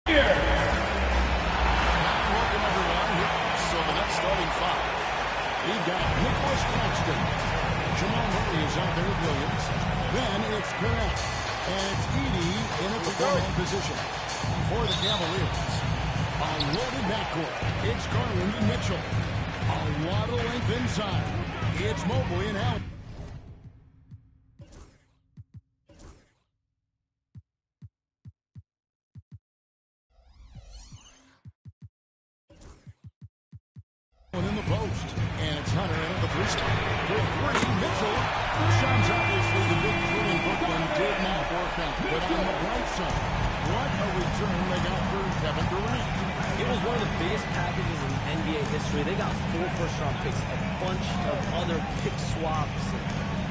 Welcome, everyone. So the next starting five. We've got Nicholas Claxton. Jamal Murray is out there with Williams. Then it's Cornell. And it's Edey in a guard position. For the Cavaliers, a loaded backcourt. It's Garland and Mitchell. A lot of length inside. It's Mobley and Allen. In the post, and it's Hunter in at the three spot. For three, Mitchell. Shot's obviously the big three in Brooklyn did not work out. But on the bright side, what a return they got for Kevin Durant. It was one of the biggest packages in NBA history. They got 4 first-round picks, a bunch of other pick swaps.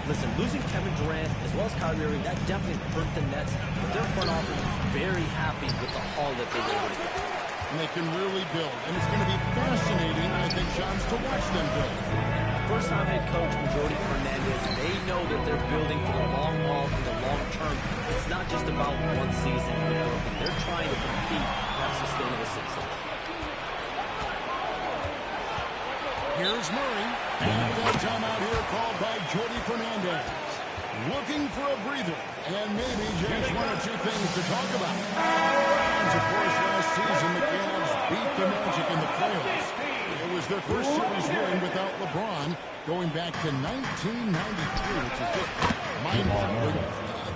Listen, losing Kevin Durant as well as Kyrie Irving, that definitely hurt the Nets. But their front office is very happy with the haul that they were able to get. And they can really build. And it's going to be fascinating, I think, Sean, to watch them build. First-time head coach Jordi Fernandez, they know that they're building for the long haul and the long term. It's not just about one season for Brooklyn. They're trying to compete and have sustainable success. Here's Murray. And a timeout here called by Jordi Fernandez. Looking for a breather. And maybe just one or two things to talk about. And of course, last season, the Cavs beat the Magic in the playoffs. It was their first series win without LeBron going back to 1993, which is just mind-boggling.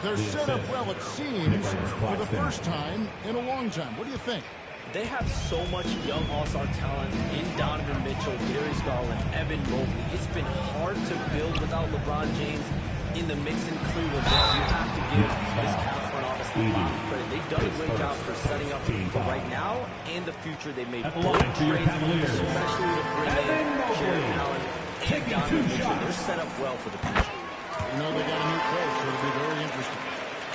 They're set up well, it seems, for the first time in a long time. What do you think? They have so much young all-star talent in Donovan Mitchell, Darius Garland, Evan Mobley. It's been hard to build without LeBron James in the mix in Cleveland. You have to give this Cavs front office a lot of credit. They've done a great job for setting up for right now and the future. They made bold trades, especially to bring in Jarrett Allen and Donovan Mitchell. They're set up well for the future. You know, they got a new coach, so it'll be very interesting.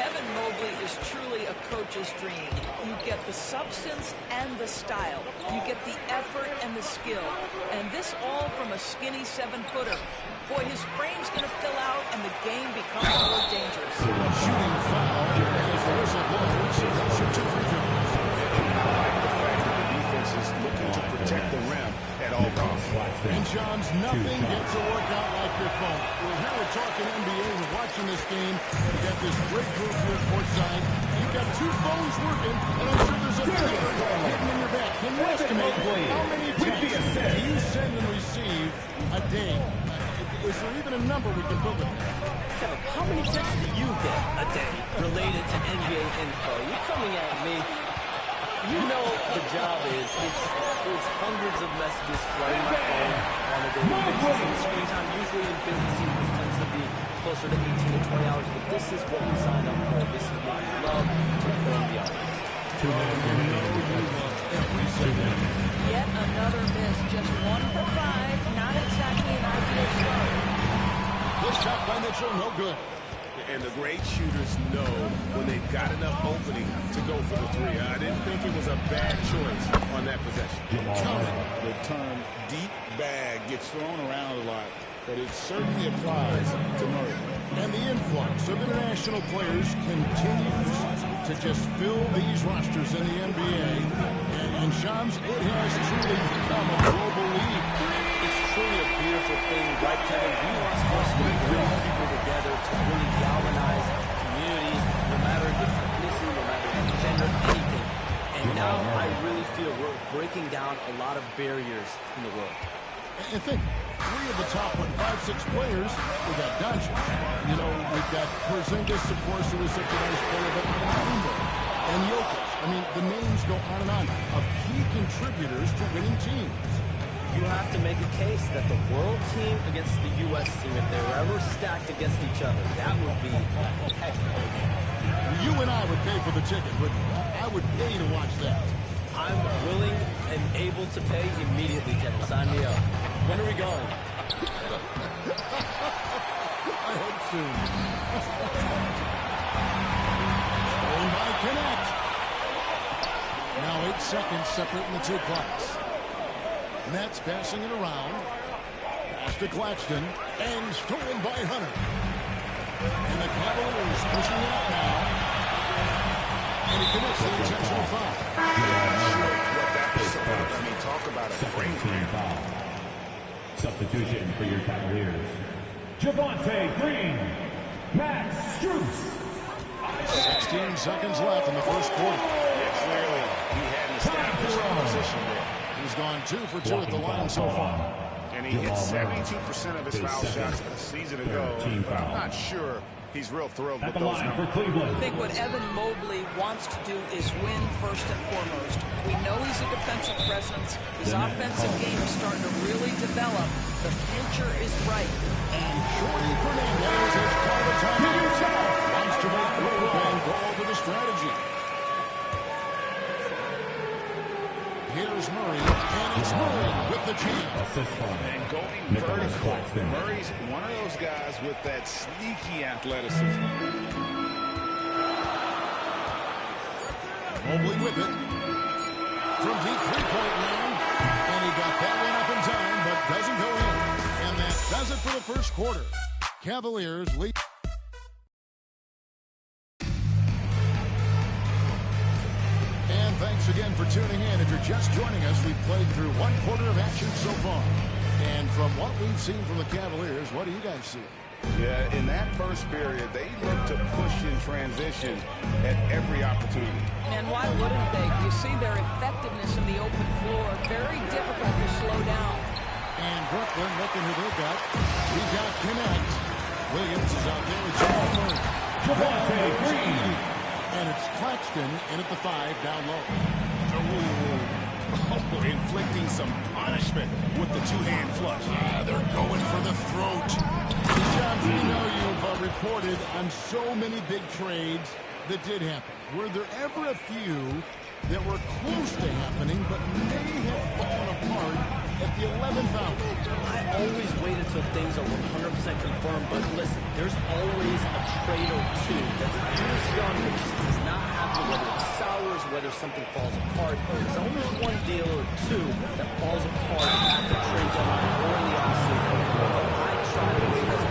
Evan Mobley is truly a coach's dream. You get the substance and the style. You get the effort and the skill. And this all from a skinny 7-footer. Boy, his frame's going to fill out and the game becomes more dangerous. Shooting foul as the whistle blows. Shoot 2 free throws. The fact that the defense is looking to protect the rim at all costs. And John's nothing gets to work out like your phone. We're here we're talking NBA. We're watching this game. You got this great group here courtside. You've got 2 phones working, and I'm sure there's a third hidden in your back. Can you estimate how many texts you send and receive a day? Is there even a number we can put with that? Kevin, how many texts do you get a day related to NBA info? You're coming at me. You know the job is, it's hundreds of messages flooding my phone on a daily basis. And screen time usually in busy seasons tends to be closer to 18 to 20 hours, but this is what we signed up for. This is what we love to inform the audience. Yet another miss, just 1 for 5. Not exactly an ideal start. This shot by Mitchell, no good. And the great shooters know when they've got enough opening to go for the 3. I didn't think it was a bad choice on that possession. The term deep bag gets thrown around a lot, but it certainly applies to Murray. And the influx of international players continues to just fill these rosters in the NBA. And And Shams, it has truly become a global league. It's truly a beautiful thing, right, Kevin? We want sports to bring people together, to really galvanize communities, no matter the ethnicity, no matter the gender, anything. And now I really feel we're breaking down a lot of barriers in the world. And think, 3 of the top 5-6 players, we got Doncic. You know, we've got Porzingis, of course, who is such a nice player, but and Jokic. I mean, the names go on and on of key contributors to winning teams. You have to make a case that the world team against the U.S. team, if they were ever stacked against each other, that would be heck. You and I would pay for the ticket, wouldn't we? I would pay to watch that. I'm willing and able to pay immediately, Kevin. Sign me up. When are we going? I hope soon. Stolen by Connect. Now 8 seconds separating the 2 clocks. Nets passing it around. Pass to Claxton. And stolen by Hunter. And the Cavaliers pushing it up now. And he commits the intentional foul. I mean, talk about a great foul. Substitution for your Cavaliers. Javonte Green. Max Strus. 16 seconds left in the first quarter. Yeah, clearly he hadn't established a position there. He's gone 2 for 2 at the line so far. And he hit 72% of his foul shots a season ago. But I'm not sure he's real thrilled with those numbers. I think what Evan Mobley wants to do is win first and foremost. We know he's a defensive presence. His offensive game is starting to really develop. The future is bright. And Jordi Fernandez has called a timeout. Wants to make the move and go over the strategy. Here's Murray, and it's Murray with the chance. And going vertical. Murray's one of those guys with that sneaky athleticism. Mobley with it. From deep three-point land. And he got that one up in time, but doesn't go in. And that does it for the first quarter. Cavaliers lead. And thanks again for tuning in. If you're just joining us, we've played through 1 quarter of action so far. And from what we've seen from the Cavaliers, what do you guys see? Yeah, in that first period, they looked to push in transition at every opportunity. And why wouldn't they? You see their effectiveness in the open floor. Very difficult to slow down. And Brooklyn looking who they've got. We got Connect. Williams is out there with Jamal Murray. Javonte Green. And it's Claxton in at the 5 down low. Oh, inflicting some punishment with the 2-hand flush. They're going for the throat. John, we know you've reported on so many big trades that did happen. Were there ever a few that were close to happening but may have fallen apart at the 11th hour? I always wait until things are 100% confirmed, but listen, there's always a trade or two that's just done that just does not happen, whether it sours, whether something falls apart. There's only one deal or two that falls apart at the trade deadline or in the offseason. I try to be as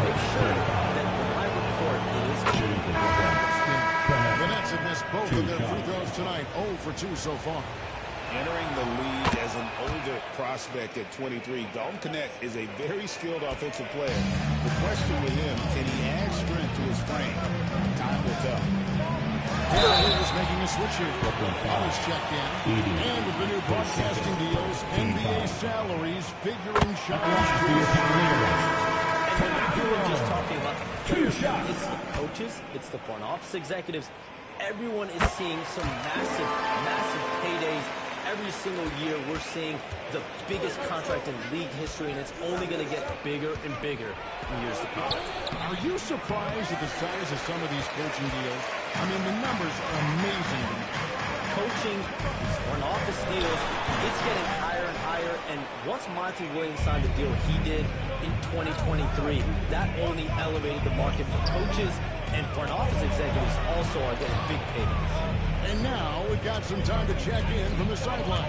make sure that when I report, it is true. The Nets have missed both of their free throws tonight. 0 for 2 so far. Entering the league as an older prospect at 23, Dalton Connect is a very skilled offensive player. The question with him, can he add strength to his frame? Time will tell. He's making a switch here. Others checked in. And with the new broadcasting deals, NBA salaries figuring shots. And we're not just talking about it's the coaches, it's the front office executives. Everyone is seeing some massive, massive paydays. Every single year we're seeing the biggest contract in league history, and it's only going to get bigger and bigger in years to come. Are you surprised at the size of some of these coaching deals? I mean, the numbers are amazing. Coaching, these front office deals, it's getting higher and higher, and once Monty Williams signed the deal he did in 2023, that only elevated the market for coaches, and front office executives also are getting big paydays. And now we've got some time to check in from the sidelines.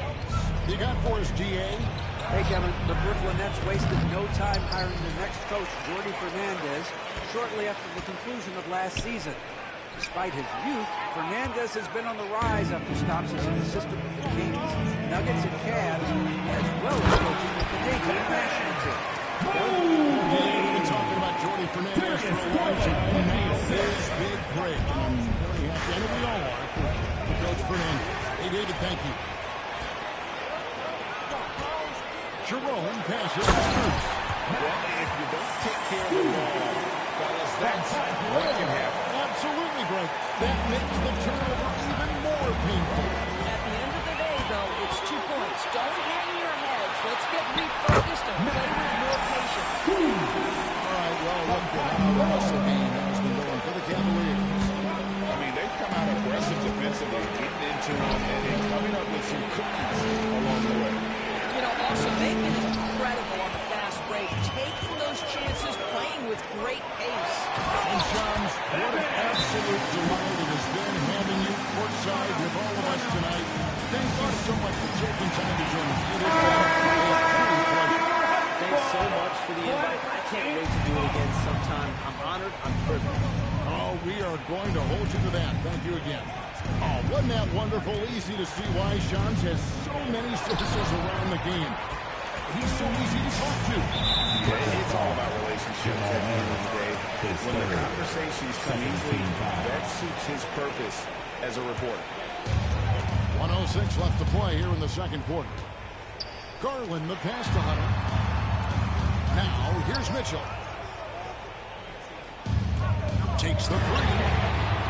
You got for us, GA? Hey, Kevin, the Brooklyn Nets wasted no time hiring the next coach, Jordi Fernandez, shortly after the conclusion of last season. Despite his youth, Fernandez has been on the rise after stops as an assistant with the Kings, Nuggets, and Cavs, as well as coaching the Canadian national team. We've been talking about Jordy Fernandez for a long time. Now his big break. I'm very happy, and we all are, for Coach Fernandez. Hey, David, thank you. Jerome passes to Strus. Well, if you don't take care of the ball, fellas, that's what can happen. Absolutely, Greg. That makes the turnover even more painful. At the end of the day, though, it's 2 points. Don't hang your heads. Let's get refocused and play with more patience. All right, well, look at how the Russell game has been going for the Cavaliers. I mean, they've come out aggressive defensively, getting into them, and then coming up with some cookies along the way. You know, also, they've been incredible on the fast break, taking those chances, playing with great pace. And, Shams, what an absolute delight it has been having you courtside with all of us tonight. Thank you so much for taking time to join us. It has been a true pleasure. Thanks so much for the invite. I can't wait to do it again sometime. I'm honored. I'm privileged. Oh, we are going to hold you to that. Thank you again. Oh, wasn't that wonderful? Easy to see why Shams has so many sources around the game. He's so easy to talk to. It's all about relationships at the end of the day. When the conversations come easily, that suits his purpose as a reporter. 1:06 left to play here in the second quarter. Garland, the pass to Hunter. Now, here's Mitchell. Takes the three.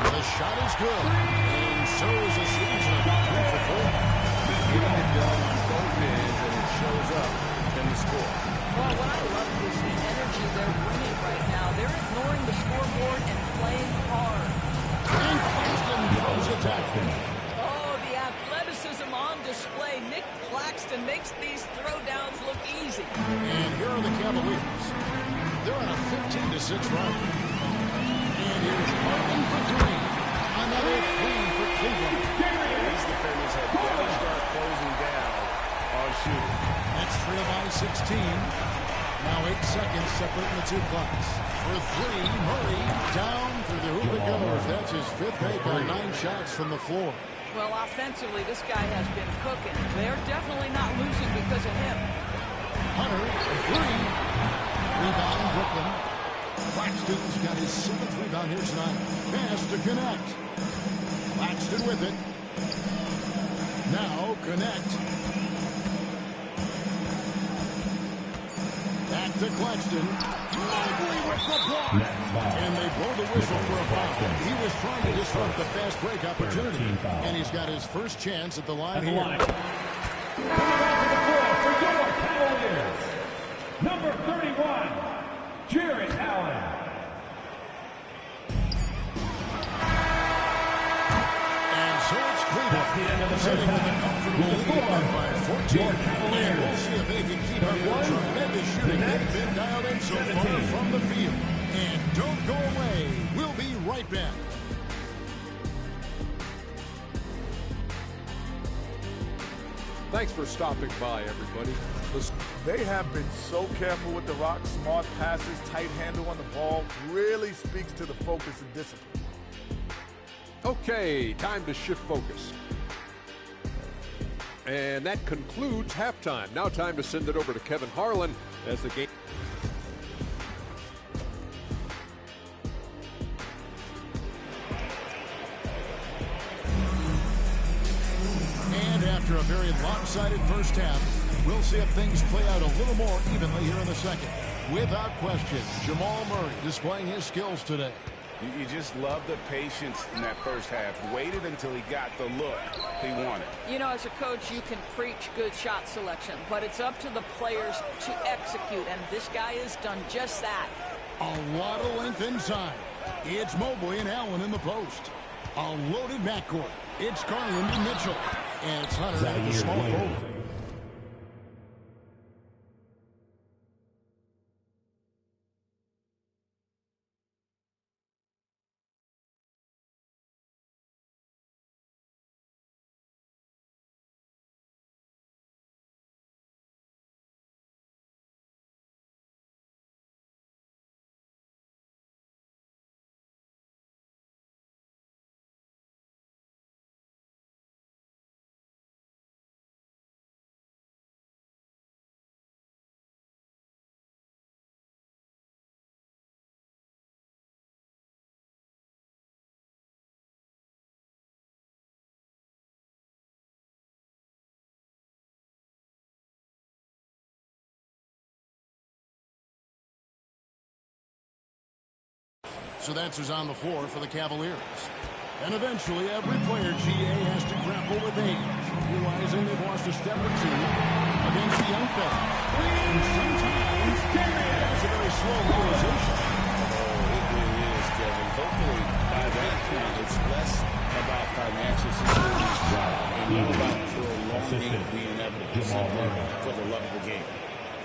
The shot is good. And so is the season. 2 for 4. Getting it done on both ends, and it shows up in the score. Well, what I love is the energy they're bringing right now. They're ignoring the scoreboard and playing hard. And Claxton throws it back. Oh, the athleticism on display. Nick Claxton makes these throwdowns look easy. And here are the Cavaliers. They're on a 15-6 run. And here's Harden for 3. Another 3 for Cleveland. These defenders have got to start closing down on shooting. That's trail by 16. Now 8 seconds separating the 2 clocks. For 3, Murray down through the hoop it goes. That's his 5th make on 9 shots from the floor. Well, offensively, this guy has been cooking. They're definitely not losing because of him. Hunter, for 3. Rebound, Brooklyn. Claxton's got his 7th rebound here tonight. Pass to Connect. Claxton with it. Now Connect. Back to Claxton. Mobley with the block. And they blow the whistle for a foul. He was trying to disrupt the fast break opportunity. And he's got his first chance at the line here. Coming back to the floor for your Cavaliers, number 31, Jarrett Allen. And so it's Cleveland. That's the end of the first Sitting in the half. comfortable Your lead score, by 14. your Cavaliers. And we'll see if they can keep up their tremendous shooting they've been dialed in so far 17. from the field. And don't go away. We'll be right back. Thanks for stopping by, everybody. They have been so careful with the rock. Smart passes, tight handle on the ball. Really speaks to the focus and discipline. Okay, time to shift focus. And that concludes halftime. Now time to send it over to Kevin Harlan as the game. And after a very lopsided first half, we'll see if things play out a little more evenly here in the second. Without question, Jamal Murray displaying his skills today. You just love the patience in that first half. Waited until he got the look he wanted. You know, as a coach, you can preach good shot selection, but it's up to the players to execute, and this guy has done just that. A lot of length inside. It's Mobley and Allen in the post. A loaded backcourt. It's Garland and Mitchell. And it's Hunter at the small forward. So that's who's on the floor for the Cavaliers. And eventually, every player, GA, has to grapple with age, realizing they've lost a step or two against the young fella. And sometimes, that's a very slow realization. Oh, it really is, Kevin. Hopefully, by that point, it's less about financial security and more about prolonging the inevitable, simply for the love of the game.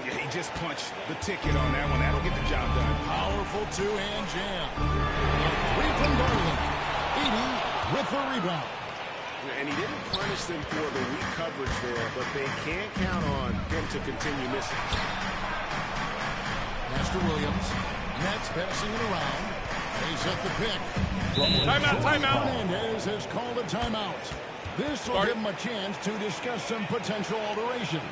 Yeah, he just punched the ticket on that one. That'll get the job done. Powerful two-hand jam. A three from Garland. 80 with the rebound. And he didn't punish them for the weak coverage there, but they can't count on him to continue missing. Master Williams. Nets passing it around. They set the pick. Timeout. Fernandez has called a timeout. This will give him a chance to discuss some potential alterations.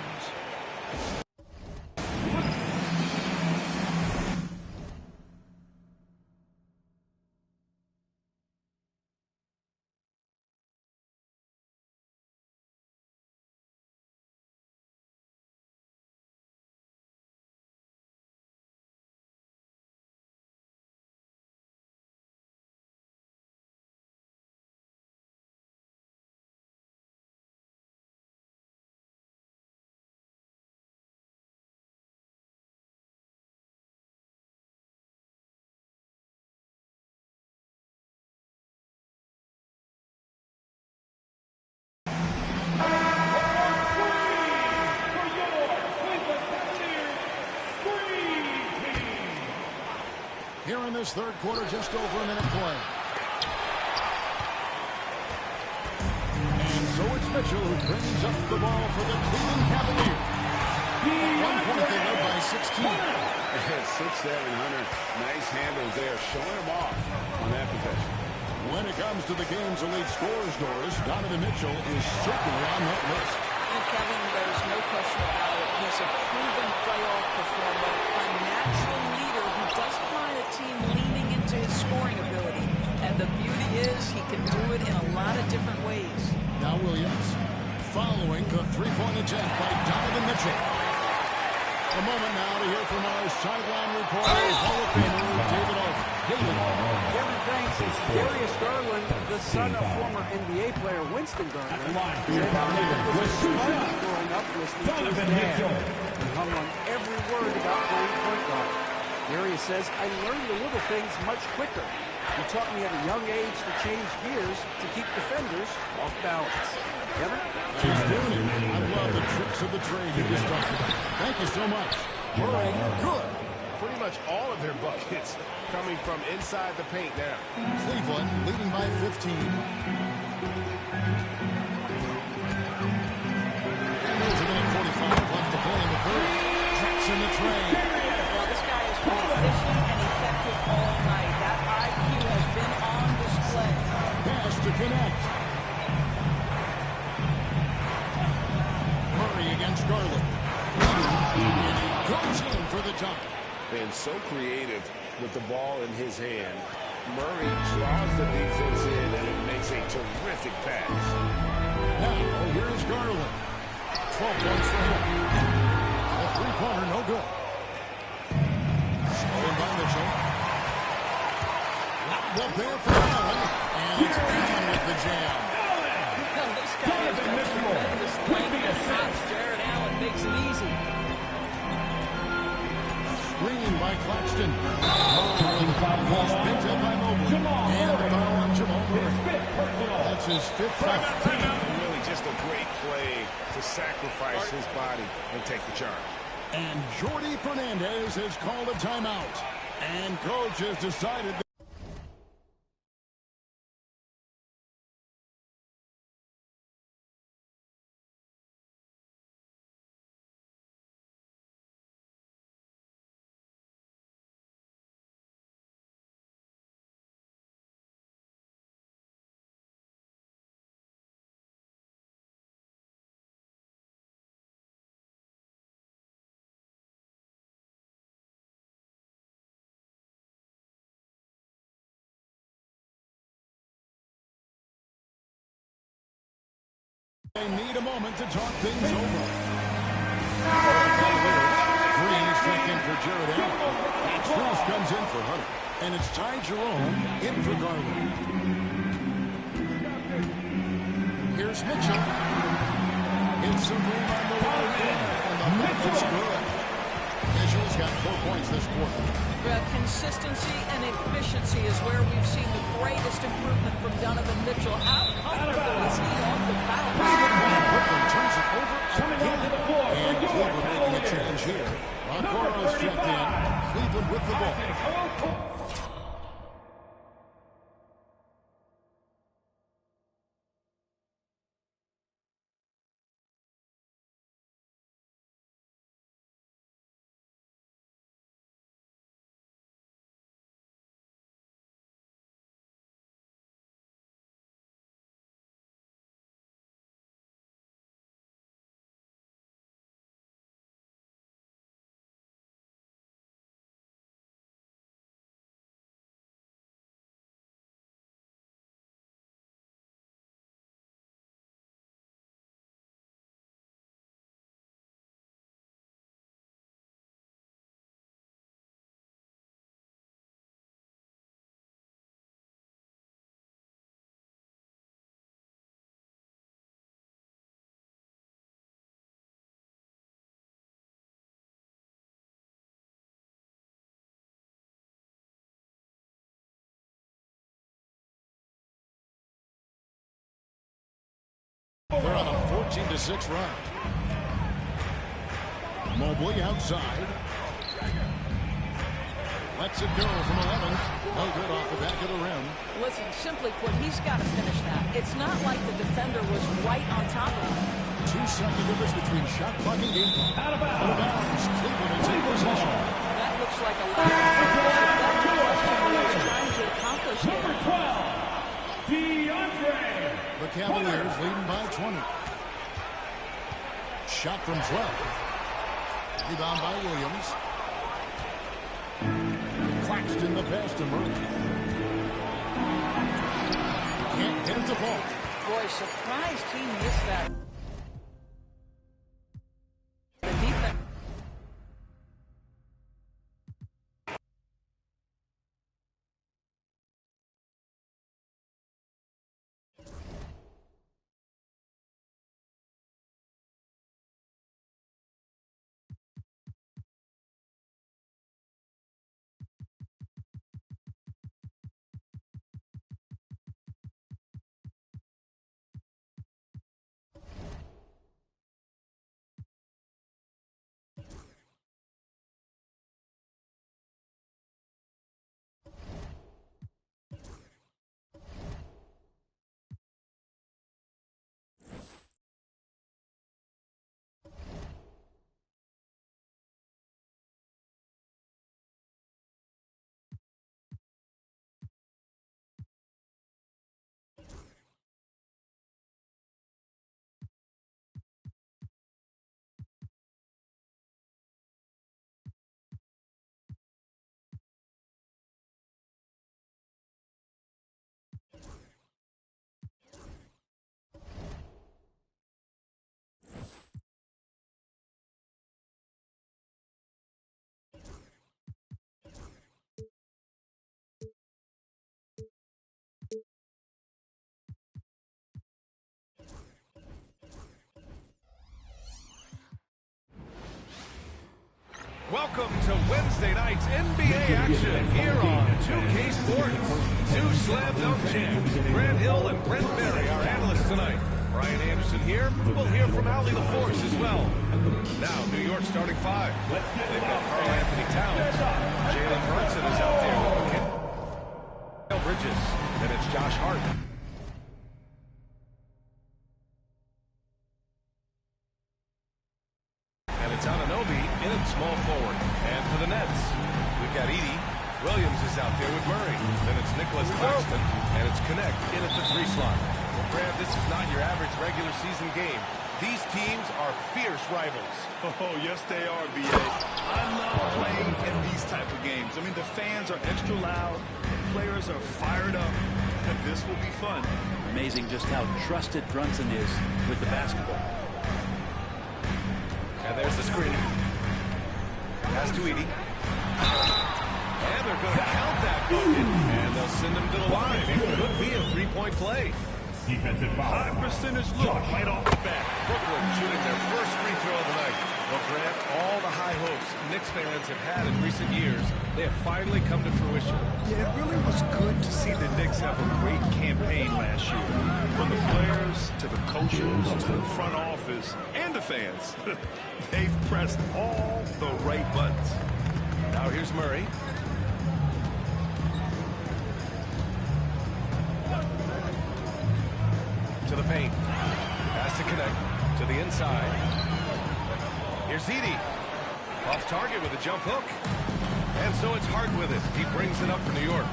Here in this third quarter, just over a minute play. And so it's Mitchell who brings up the ball for the Cleveland Cavaliers. At one point, they led by 16. 6'7", Hunter. Nice handles there, showing him off on that possession. When it comes to the game's elite scorers, Doris, Donovan Mitchell is certainly on that list. And Kevin, there's no question about it. He's a proven playoff performer, a natural leader who doesn't mind a team leaning into his scoring ability. And the beauty is he can do it in a lot of different ways. Now Williams following the three-point attempt by Donovan Mitchell. A moment now to hear from our sideline reporter, Hall of Famer David Oak. David. Kevin, thanks. Darius Garland, the son of former NBA player Winston Garland, said how he was growing up listening to his dad. He hung on every word about playing point guard. Darius says, I learned the little things much quicker. He taught me at a young age to change gears to keep defenders off balance. Kevin? He's doing it. I love the tricks of the trade you just talked about. Thank you so much. Murray, good. Pretty much all of their buckets coming from inside the paint now. Cleveland leading by 15. And there's a minute 45 left to play in the third. Drops in the train. Well, this guy has been efficient and effective all night. That IQ has been on display. Pass to connect. Murray against Garland. And he goes in for the jump. And so creative with the ball in his hand. Murray draws the defense in, and it makes a terrific pass. Now, here's Garland. 12 points for him. A three-pointer, no good. Stolen by Mitchell. Lobbed up there for Allen. And it's Allen with the jam. This guy has got tremendous length and hops. Jared Allen makes it easy. Screen by Claxton. Picked up by Mobley. And the foul on Jamal Murray. That's his fifth foul. Really just a great play to sacrifice his body and take the charge. And Jordi Fernandez has called a timeout. And coach has decided they need a moment to talk things over. Green is checked in for Jared Allen. Max Cross comes in for Hunter. And it's Ty Jerome in for Garland. Here's Mitchell. It's a boom on the way in. And the bucket's good. Mitchell's got 4 points this quarter. Consistency and efficiency is where we've seen the greatest improvement from Donovan Mitchell. How comfortable is he off the foul? Brooklyn turns it over again. And Cleveland making a change here. Okoro's checked in. Cleveland with the ball. They're on a 14-6 run. Mobley outside. Lets it go from 11. No good off the back of the rim. Listen, simply put, he's got to finish that. It's not like the defender was right on top of him. 2-second difference between shot clock and game clock. Out of bounds. Cleveland will take possession. That looks like a lot of trying to accomplish here. Number 12, DeAndre. The Cavaliers leading by 20. Shot from 12. Rebound by Williams. Claxton the pass to Murray. Can't get it to fall. Boy, surprised he missed that. The defense. Welcome to Wednesday night's NBA action here on 2K Sports. Two slam dunk champs, Grant Hill and Brent Berry, our analysts tonight. Brian Anderson here. We'll hear from Allie LaForce as well. Now, New York starting five. They've got Karl Anthony Towns. Jalen Brunson is out there. Bridges. Then it's Josh Hart. And it's Anunoby in at small forward. And for the Nets, we've got Edey. Williams is out there with Murray. Then it's Nicholas Claxton. And it's Connect in at the 3 slot. Well, Brad, this is not your average regular season game. These teams are fierce rivals. Oh, yes, they are, B.A. I love playing in these type of games. I mean, the fans are extra loud. The players are fired up. And this will be fun. Amazing just how trusted Brunson is with the basketball. And there's the screen. Pass to Edie. And they're going to count that bucket. And they'll send him to the line. It could be a three-point play. Defensive foul. High percentage look right off the bat. Brooklyn shooting their first free throw of the night. Well, Grant, all the high hopes Knicks fans have had in recent years, they have finally come to fruition. Yeah, it really was good to see the Knicks have a great campaign last year. From the players to the coaches to the front office and the fans. They've pressed all the right buttons. Now here's Murray. To the paint. Pass to connect. To the inside. Here's Edie. Off target with a jump hook. And so it's Hart with it. He brings it up for New York.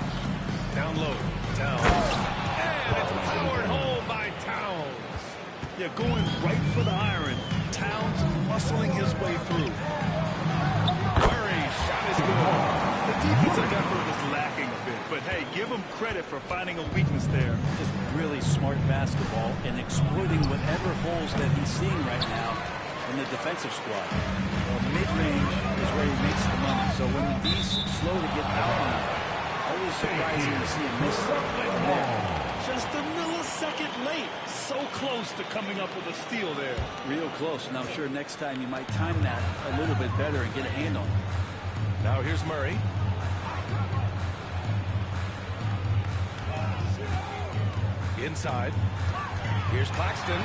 Down low. Towns. And it's powered home by Towns. Yeah, going right for the iron. Towns muscling his way through. Murray shot is good. The defensive effort was lacking a bit, but hey, give him credit for finding a weakness there. Just really smart basketball and exploiting whatever holes that he's seeing right now in the defensive squad. Well, mid-range is where he makes the money. So when the D's slow to get out on him, always surprising to see him miss from there. Just a millisecond late. So close to coming up with a steal there. Real close, and I'm sure next time you might time that a little bit better and get a hand on it. Now here's Murray. Inside. Here's Claxton.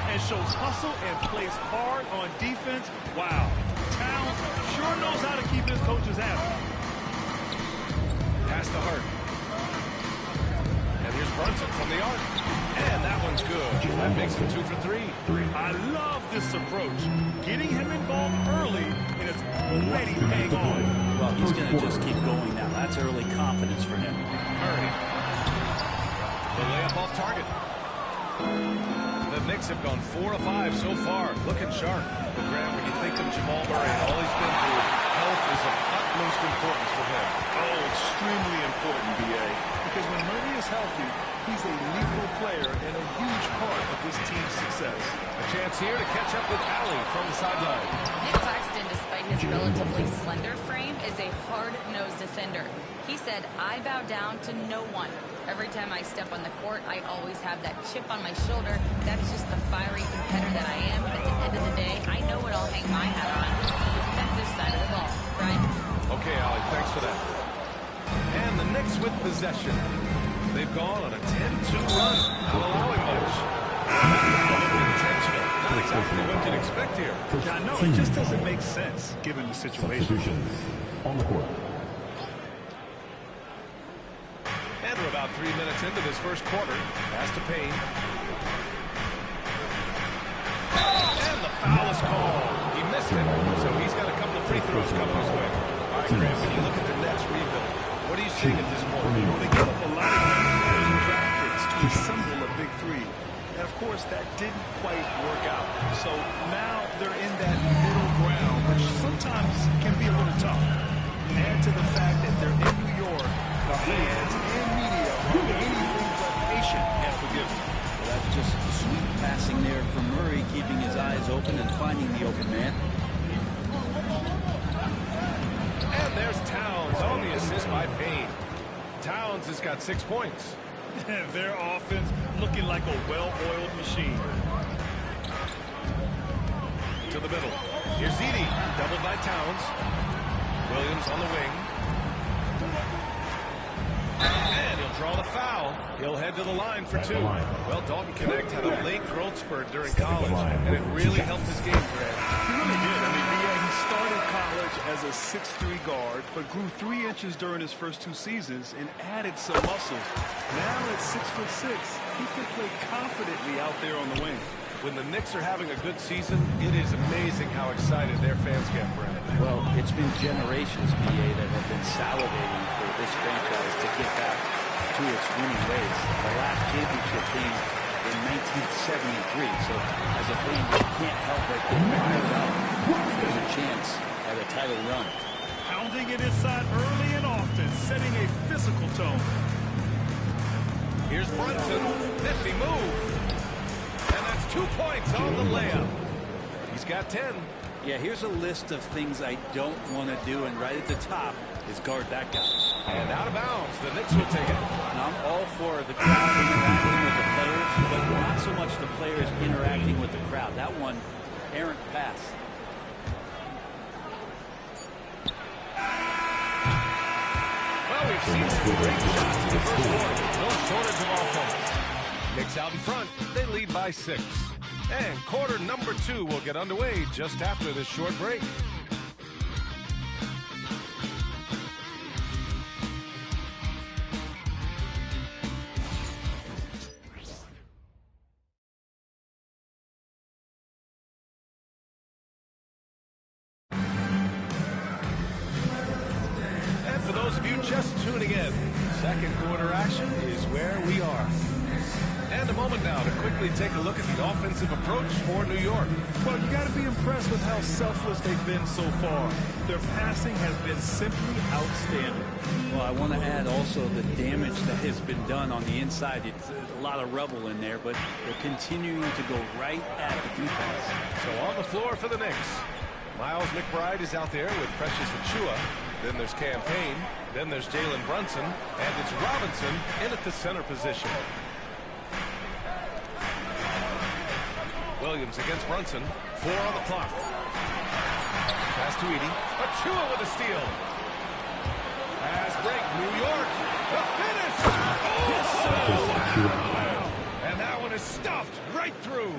And shows hustle and plays hard on defense. Wow. Towns sure knows how to keep his coaches happy. Pass to Hart. And here's Brunson from the arc. And that one's good. That makes him 2 for 3. I love this approach. Getting him involved early, and it's already paying off. Well, he's going to just keep going now. That's early confidence for him. Murray. The layup off target. The Knicks have gone 4 of 5 so far. Looking sharp. But Graham, when you think of Jamal Murray and all he's been through, health is of utmost importance for him. Oh, extremely important, B.A. Because when Murray is healthy, he's a lethal player and a huge part of this team's success. A chance here to catch up with Allie from the sideline. Nick Claxton, despite his relatively slender frame, is a hard-nosed defender. He said, "I bow down to no one. Every time I step on the court, I always have that chip on my shoulder. That's just the fiery competitor that I am. But at the end of the day, I know what I'll hang my hat on. The defensive side of the ball." Brian? Okay, Allie, thanks for that. And the Knicks with possession. They've gone on a 10-2 run, not allowing much. Intentional. Not exactly what you'd expect here. I know, it just doesn't make sense given the situation. On the court. And we're about 3 minutes into this first quarter. Pass to Payne. And the foul is called. He missed it, so he's got a couple of free throws coming his way. All right, Graham, when you look at the Nets rebuild, what are you seeing at this point? Well, they gave up a lot of players and draft picks to assemble a big three. And, of course, that didn't quite work out. So now they're in that middle ground, which sometimes can be a little tough. Add to the fact that they're in New York, the fans and media are anything but patient and forgiving. Well, that's just sweet passing there from Murray, keeping his eyes open and finding the open man. And there's Towns on the assist by Payne. Towns has got 6 points. Their offense looking like a well-oiled machine. To the middle. Here's Edie, doubled by Towns. Williams on the wing. And he'll draw the foul. He'll head to the line for 2. Well, Dalton Knecht had a late growth spurt during college, and it really helped his game, Grant. He really did. I mean, he started college as a 6'3" guard, but grew 3 inches during his first 2 seasons and added some muscle. Now at 6'6", he can play confidently out there on the wing. When the Knicks are having a good season, it is amazing how excited their fans get, Brent. Well, it's been generations, BA, that have been salivating for this franchise to get back to its winning ways. The last championship came in 1973, so as a fan, you can't help but get fired up. There's a chance at a title run. Pounding it inside early and often, setting a physical tone. Here's Brunson, nifty move. And that's 2 points on the layup. He's got 10. Yeah, here's a list of things I don't want to do, and right at the top is guard that guy. And out of bounds, the Knicks will take it. Now, I'm all for the crowd interacting with the players, but not so much the players interacting with the crowd. That one, errant pass. Well, we've seen some great shots in the first quarter. No shortage of offense. Knicks out in front. They lead by 6. And quarter number 2 will get underway just after this short break. And for those of you just tuning in, second quarter action is where we are. And a moment now to quickly take a look at the offensive approach for New York. Well, you got to be impressed with how selfless they've been so far. Their passing has been simply outstanding. Well, I want to add also the damage that has been done on the inside. It's a lot of rubble in there, but they're continuing to go right at the defense. So on the floor for the Knicks, Miles McBride is out there with Precious Achiuwa. Then there's Cam Payne. Then there's Jalen Brunson. And it's Robinson in at the center position. Williams against Brunson. 4 on the clock. Pass to Edey. Achiuwa with a steal. Pass break. New York. The finish. Oh! And that one is stuffed right through.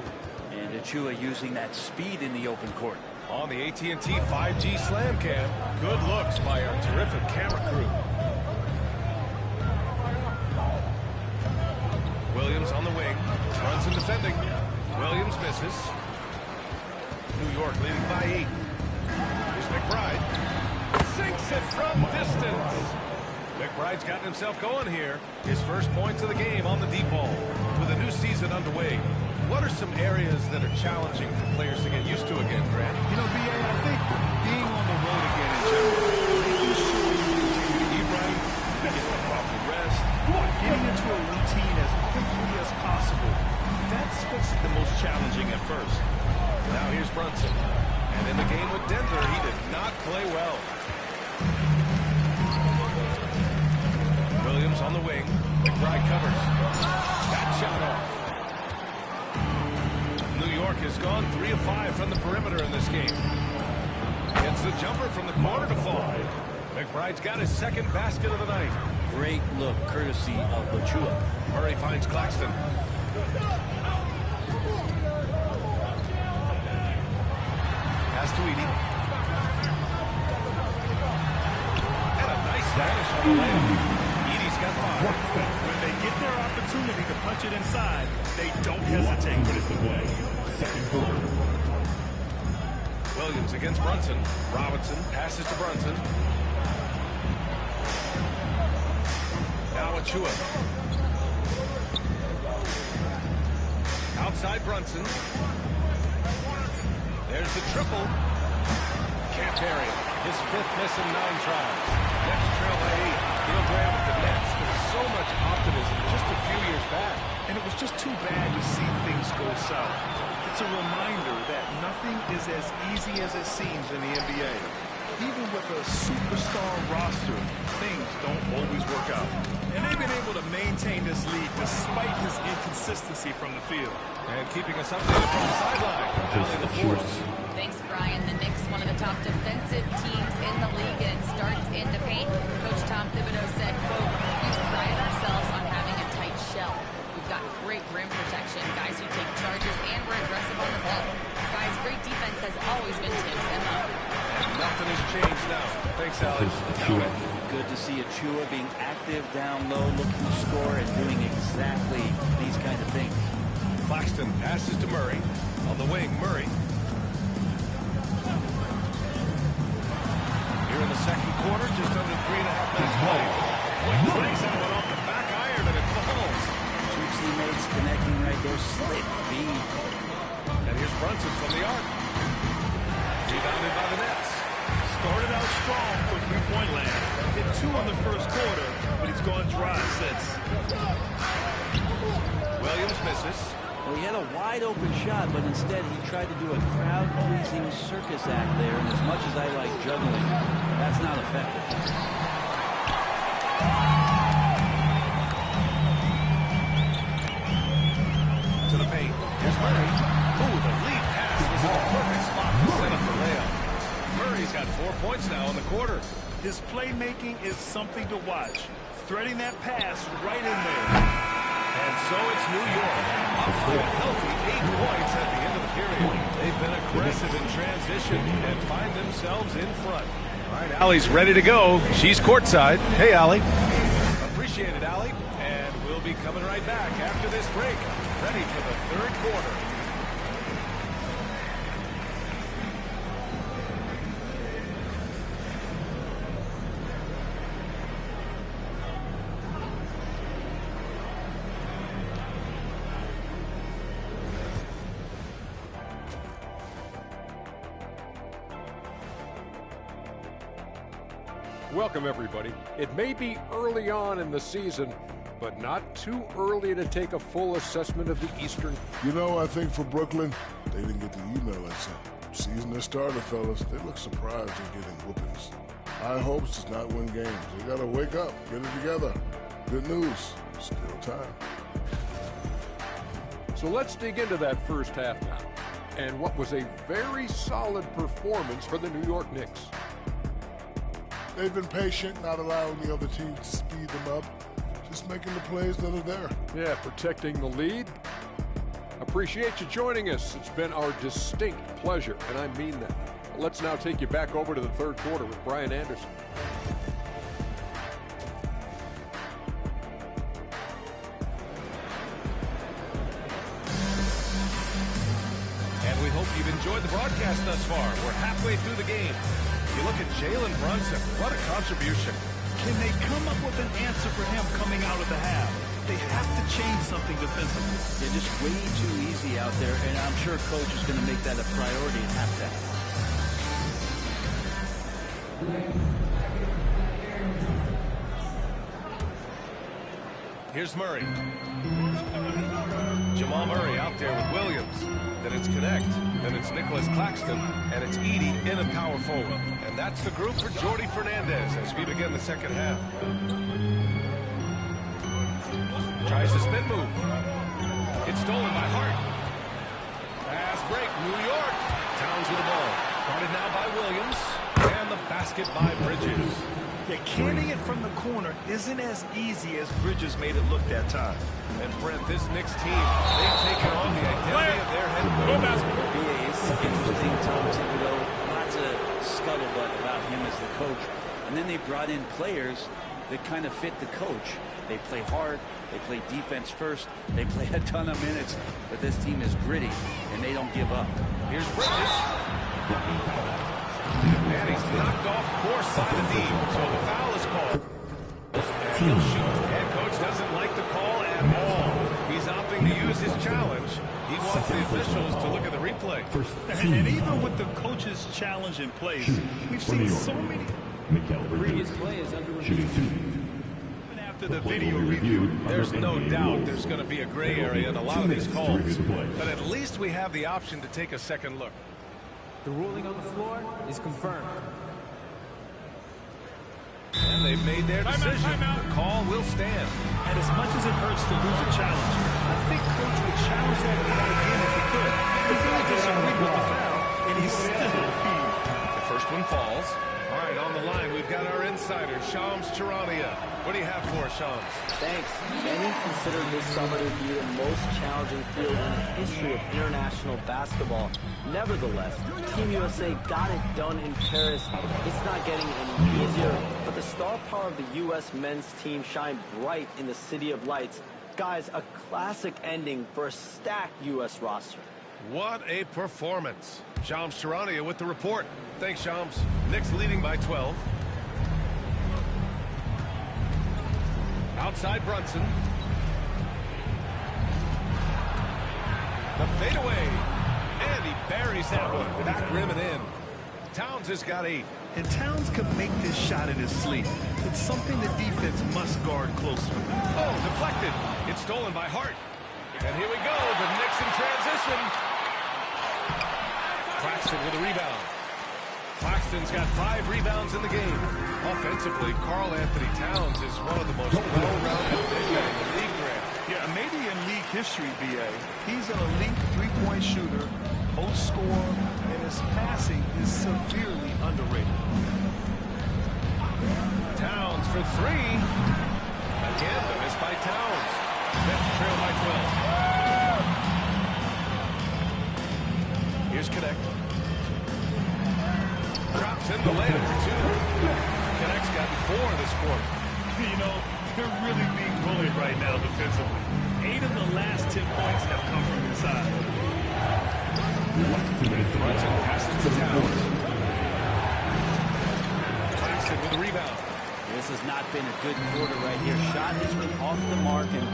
And Achiuwa using that speed in the open court. On the AT&T 5G Slam Cam. Good looks by our terrific camera crew. Williams on the wing. Brunson defending. Williams misses. New York leading by 8. Here's McBride. Sinks it from distance. McBride's gotten himself going here. His first points of the game on the deep ball. With a new season underway, what are some areas that are challenging for players to get used to again, Grant? You know, B.A., I think being on the road again in general, making sure you continue to eat right, getting the proper rest, getting into a routine as quickly as possible. That's what's the most challenging at first. Now here's Brunson. And in the game with Denver, he did not play well. Williams on the wing. McBride covers. That shot off. New York has gone 3 of 5 from the perimeter in this game. Gets the jumper from the corner to fall. McBride's got his second basket of the night. Great look, courtesy of Achiuwa. Murray finds Claxton. Pass to Edey. And a nice vanish on the layup. Edey's got 5. When they get their opportunity to punch it inside, they don't hesitate. Second quarter. Williams against Brunson. Robinson passes to Brunson. Now Achiuwa. Outside Brunson. There's the triple. Can't bury it. His 5th miss in 9 tries. Nets trail by 8. He'll grab at the Nets. There was so much optimism just a few years back. And it was just too bad to see things go south. It's a reminder that nothing is as easy as it seems in the NBA. Even with a superstar roster, things don't always work out. And they've been able to maintain this lead despite his inconsistency from the field. And keeping us updated from the sideline. Down in the fourth. Thanks, Brian. The Knicks, one of the top defensive teams in the league, and it starts in the paint. Coach Tom Thibodeau said, quote, "We pride ourselves on having a tight shell. We've got great rim protection, guys who take charges, and we're aggressive on the ball. Guys, great defense has always been Tim's MO." And nothing has changed now. Thanks, Alex. Good to see Achiuwa being active down low, looking to score, and doing exactly these kind of things. Claxton passes to Murray. On the wing, Murray. Here in the second quarter, just under 3.5 minutes played. Brings that one off the back iron, and it falls. Two teammates connecting right there. Slick feed. And here's Brunson from the arc. Rebounded by the Nets. Started out strong for three-point land. Hit 2 in the first quarter, but he's gone dry since. Williams misses. Well, he had a wide open shot, but instead he tried to do a crowd-pleasing circus act there. And as much as I like juggling, that's not effective. To the paint. Here's Murray. Ooh, the lead pass was in the perfect spot to set up the layup. Murray's got 4 points now in the quarter. His playmaking is something to watch. Threading that pass right in there. And so it's New York. Up by a healthy 8 points at the end of the period. They've been aggressive in transition and find themselves in front. All right, Allie's ready to go. She's courtside. Hey, Allie. Appreciate it, Allie. And we'll be coming right back after this break. Ready for the third quarter. Welcome, everybody. It may be early on in the season, but not too early to take a full assessment of the Eastern. You know, I think for Brooklyn, they didn't get the email I sent. Season has started, fellas. They look surprised at getting whoopings. High hopes does not win games. They gotta wake up, get it together. Good news, still time. So let's dig into that first half now, and what was a very solid performance for the New York Knicks. They've been patient, not allowing the other team to speed them up, just making the plays that are there. Yeah, protecting the lead. Appreciate you joining us. It's been our distinct pleasure, and I mean that. Let's now take you back over to the third quarter with Brian Anderson. And we hope you've enjoyed the broadcast thus far. We're halfway through the game. You look at Jalen Brunson. What a contribution. Can they come up with an answer for him coming out of the half? They have to change something defensively. They're just way too easy out there, and I'm sure coach is going to make that a priority at halftime. Here's Murray. Jamal Murray out there with Williams. Then it's Connect. Then it's Nicholas Claxton. And it's Edey in a power forward. And that's the group for Jordi Fernandez as we begin the second half. Tries to spin move. It's stolen by Hart. Fast break, New York. Towns with the ball. Guarded now by Williams. And the basket by Bridges. Yeah, canning it from the corner isn't as easy as Bridges made it look that time. And Brent, this Knicks team, they've taken on the identity of their head coach. It's interesting, Tom Thibodeau. Lots of scuttlebutt about him as the coach. And then they brought in players that kind of fit the coach. They play hard. They play defense first. They play a ton of minutes. But this team is gritty, and they don't give up. Here's Bridges. And he's knocked off course by the D. So the foul is called. And he'll shoot. Head coach doesn't like the call at all. He's opting to use his challenge. He wants the officials to look at the replay. And even with the coach's challenge in place, we've seen so many previous play is under review. After the video review, there's no doubt there's going to be a gray area in a lot of these calls. But at least we have the option to take a second look. The ruling on the floor is confirmed. And they've made their decision. The call will stand. And as much as it hurts to lose a challenge, I think Coach would challenge that call again if he could. He really disagreed with the foul, and he's still appealed. The first one falls. All right, on the line, we've got our insider, Shams Charania. What do you have for us, Shams? Thanks. Many consider this summer to be the most challenging field in the history of international basketball. Nevertheless, Team USA got it done in Paris. It's not getting any easier, but the star power of the U.S. men's team shined bright in the City of Lights. Guys, a classic ending for a stacked U.S. roster. What a performance. Shams Charania with the report. Thanks, Shams. Knicks leading by 12. Outside Brunson. The fadeaway. And he buries that one. Back rim and in. Towns has got 8. And Towns can make this shot in his sleep. It's something the defense must guard closer. Oh, deflected. It's stolen by Hart. And here we go, the Knicks in transition. Claxton with a rebound. Claxton's got 5 rebounds in the game. Offensively, Karl Anthony Towns is one of the most well-rounded big men in the league, Grant. Yeah, maybe in league history, B.A. He's an elite three-point shooter, post scorer, and his passing is severely underrated. Towns for 3. Again, the miss by Towns. Nets trail by 12. Here's Connect. Drops in the layup for 2. Connect's gotten 4 this quarter. You know, they're really being bullied right now defensively. 8 of the last 10 points have come from inside. Brunson passes to Towns. Claxton with a rebound. This has not been a good quarter right here. Shot has been off the mark, and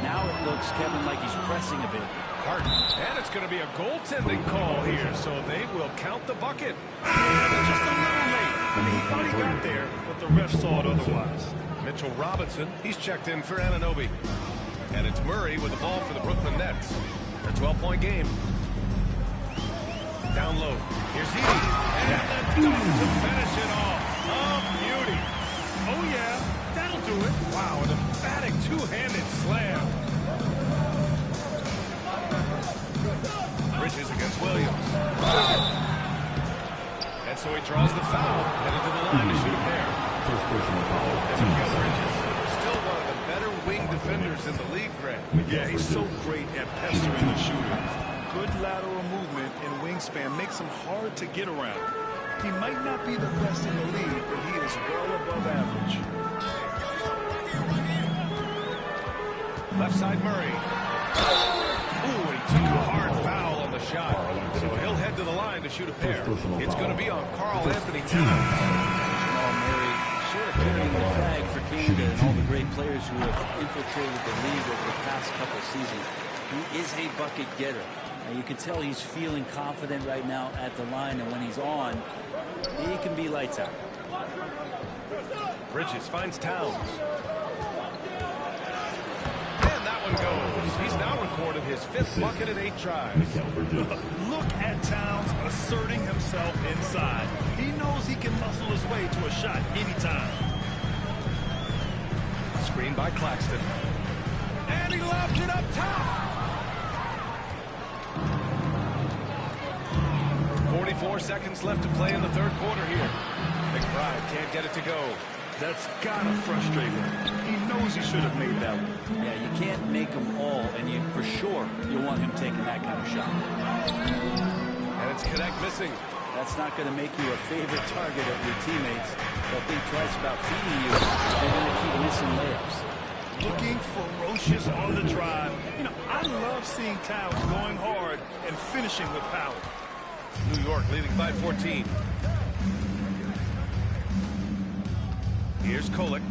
now it looks, Kevin, like he's pressing a bit. Harden. And it's going to be a goaltending call here, so they will count the bucket. Yeah, they're just a little late. I mean, he thought he got there, but the ref saw it otherwise. Mitchell Robinson, he's checked in for Anunoby. And it's Murray with the ball for the Brooklyn Nets. A 12-point game. Down low. Here's Edey. And the dunk to finish it off. Oh, beauty. Oh, yeah, that'll do it. Wow, an emphatic two-handed slam. Bridges against Williams. And so he draws the foul. Headed to the line to shoot a pair. First personal foul. Bridges, still one of the better wing defenders in the league, Grant. Yeah, he's so great at pestering the shooter. Good lateral movement and wingspan makes him hard to get around. He might not be the best in the league, but he is well above average. Left side Murray. Ooh, he took a hard foul on the shot. So he'll head to the line to shoot a pair. It's going to be on Karl Anthony Towns. Jamal Murray sort of carrying the flag for Canada and all the great players who have infiltrated the league over the past couple seasons. He is a bucket getter. Now you can tell he's feeling confident right now at the line, and when he's on, he can be lights out. Bridges finds Towns. And that one goes. He's now recorded his 5th bucket in 8 tries. Look at Towns asserting himself inside. He knows he can muscle his way to a shot anytime. Screen by Claxton. And he lobs it up top. 44 seconds left to play in the 3rd quarter here. McBride can't get it to go. That's gotta frustrate him. He knows he should have made that one. Yeah, you can't make them all, and you for sure you want him taking that kind of shot. And it's Connect missing. That's not going to make you a favorite target of your teammates. They'll think twice about feeding you. They're going to keep missing layups. Looking ferocious on the drive. You know, I love seeing Towns going hard and finishing with power. New York leading by 14. Here's Kolek.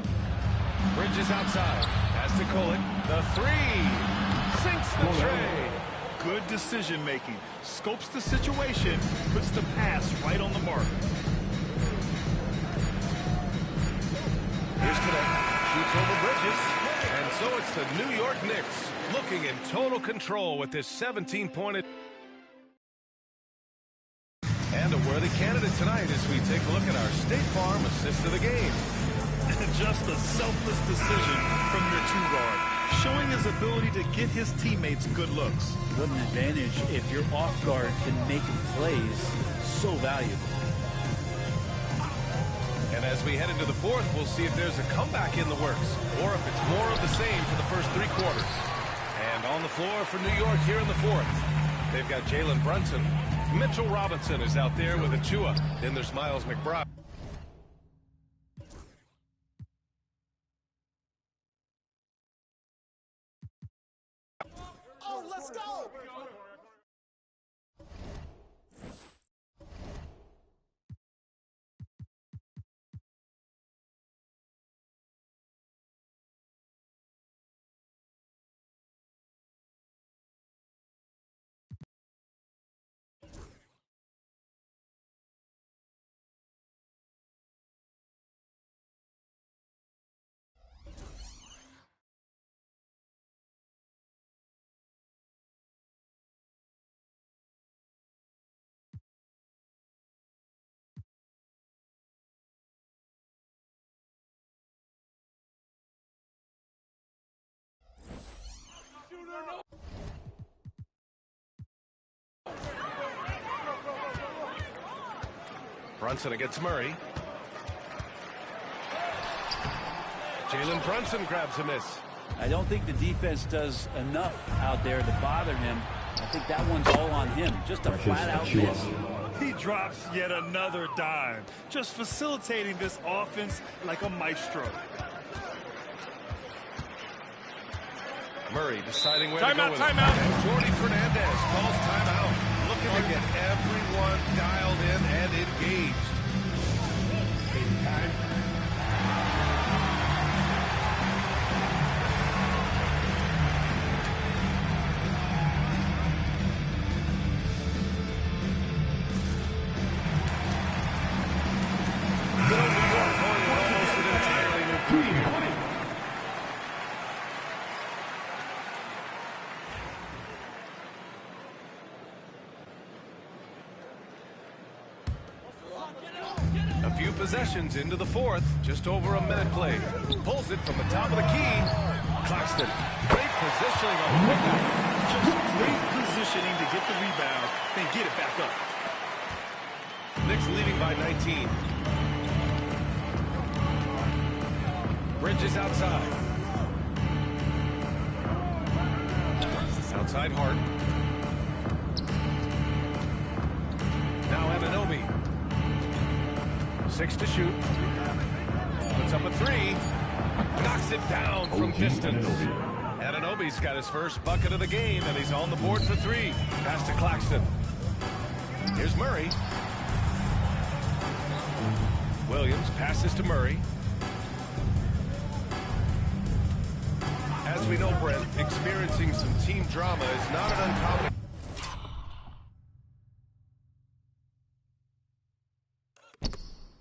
Bridges outside. Pass to Kolek. The 3. Sinks the tray. Good decision making. Scopes the situation. Puts the pass right on the mark. Here's Connect. Shoots over Bridges. And so it's the New York Knicks looking in total control with this 17-point. And a worthy candidate tonight as we take a look at our State Farm assist of the game. Just a selfless decision from your 2-guard, showing his ability to get his teammates good looks. What an advantage if your off guard can make plays so valuable. And as we head into the 4th, we'll see if there's a comeback in the works or if it's more of the same for the first 3 quarters. And on the floor for New York here in the 4th, they've got Jalen Brunson. Mitchell Robinson is out there with Achua. Then there's Miles McBride. Let's go! Brunson against Murray. Jalen Brunson grabs a miss. I don't think the defense does enough out there to bother him. I think that one's all on him. Just a flat-out miss. He drops yet another dime, just facilitating this offense like a maestro. Murray deciding where Timeout, to go with timeout. it. And Jordi Fernandez calls timeout. Looking to get everyone dialed in and engaged. Possessions into the fourth, just over a minute played. Pulls it from the top of the key. Claxton, great positioning on the pickout. Just great positioning to get the rebound, then get it back up. Knicks leading by 19. Bridges outside. Outside Hart. Now Anunoby. 6 to shoot. Puts up a 3. Knocks it down from distance. Anunoby's got his first bucket of the game, and he's on the board for 3. Pass to Claxton. Here's Murray. Williams passes to Murray. As we know, Brent, experiencing some team drama is not an uncommon.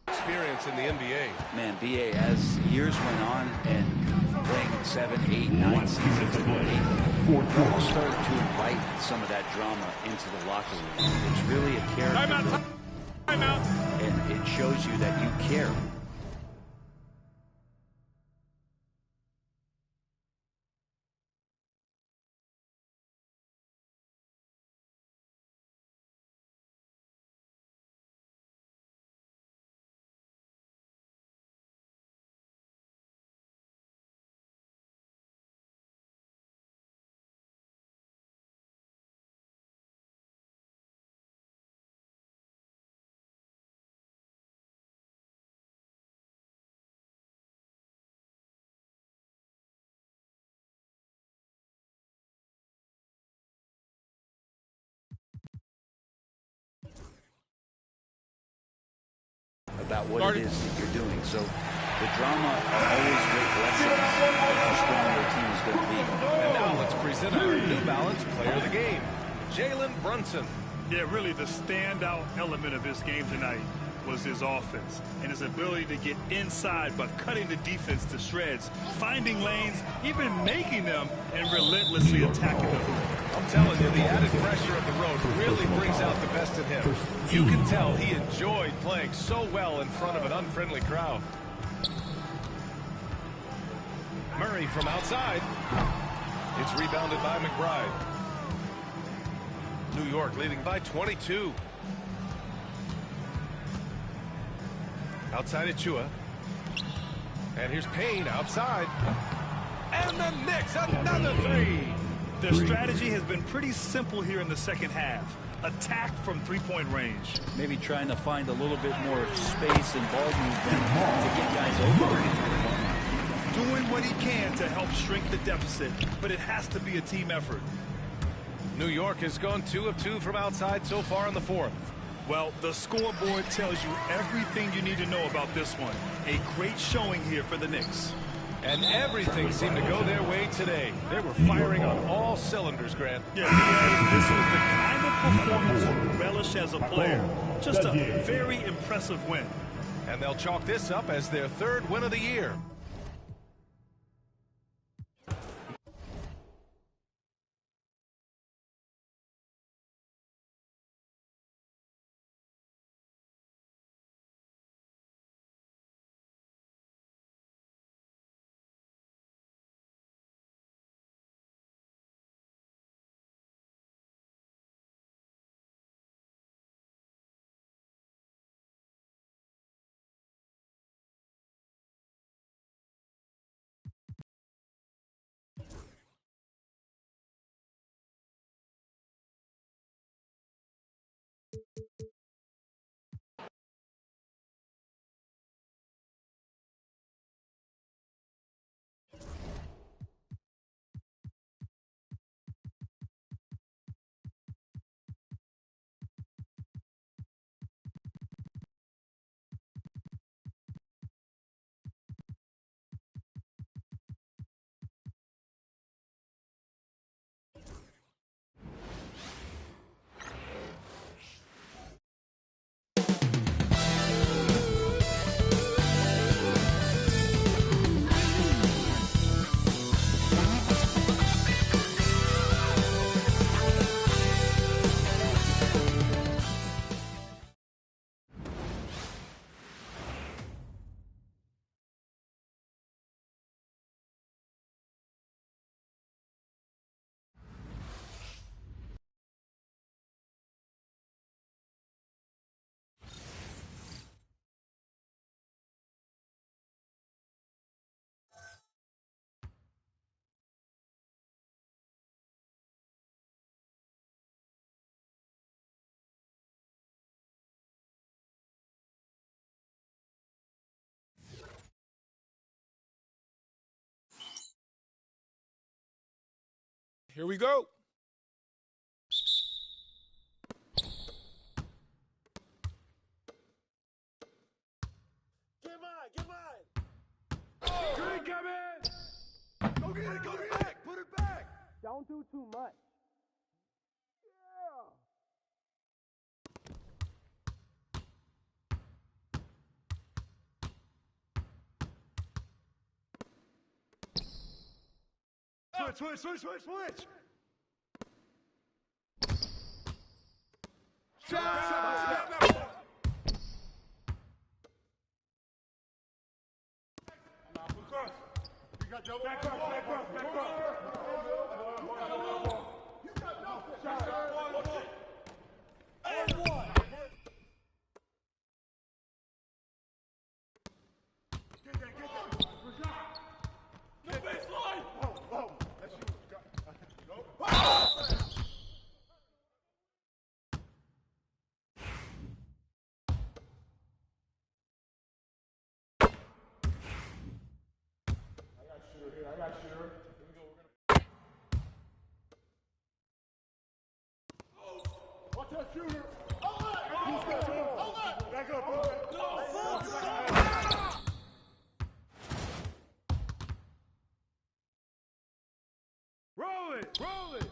Experience in the NBA. Man, BA, as years went on and playing 7, 8, 9 seasons in the league, people started to invite some of that drama into the locker room. It's really a character. Timeout. And it shows you that you care. About what it is that you're doing. So the drama are always great lessons of how strong your team is going to be. And now let's present our New Balance player of the game, Jalen Brunson. Yeah, really the standout element of his game tonight was his offense and his ability to get inside but cutting the defense to shreds, finding lanes, even making them, and relentlessly attacking the hoop. I'm telling you, the added pressure of the road really brings out the best in him. You can tell he enjoyed playing so well in front of an unfriendly crowd. Murray from outside. It's rebounded by McBride. New York leading by 22. Outside Achua. And here's Payne outside. And the Knicks, another 3. Their strategy has been pretty simple here in the second half. Attack from three-point range. Maybe trying to find a little bit more space and ball movement to get guys over. Doing what he can to help shrink the deficit, but it has to be a team effort. New York has gone 2 of 2 from outside so far in the fourth. Well, the scoreboard tells you everything you need to know about this one. A great showing here for the Knicks. And everything seemed to go their way today. They were firing on all cylinders, Grant. Yeah, this was the kind of performance you relish as a player. Just a very impressive win. And they'll chalk this up as their 3rd win of the year. Here we go. Get mine, get mine. Green, come in. Go get it, go back, put it back. Don't do too much. Switch. Roll it.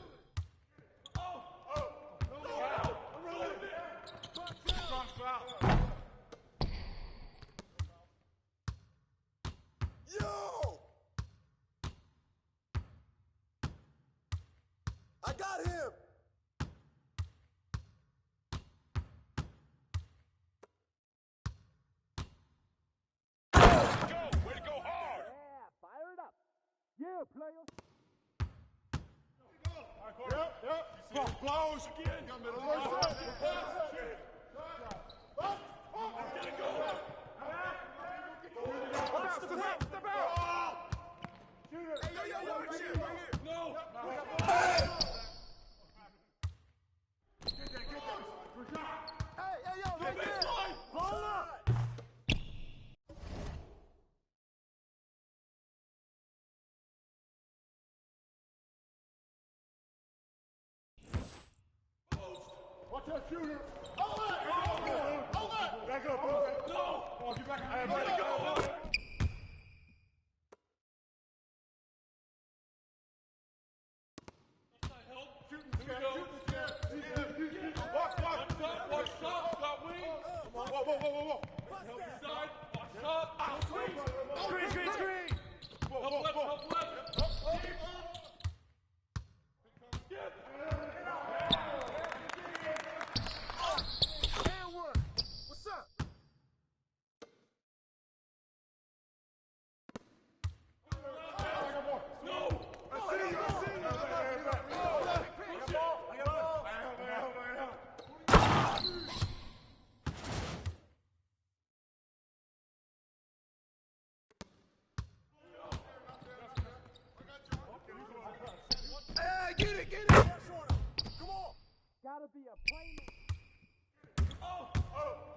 Yo! I got him! Way to go hard. Yeah, fire it up. Yeah, player. Yep. Blows again. Step out. No. Hey, right there! Hold up! Watch that shooter. Hold it. Back up. No. Oh, get back. I ready to go. Whoa. Inside. Watch up. Screen. Whoa. Help left. What's up? No. I see you. Hey, get it! Come on! Gotta be a playmaker.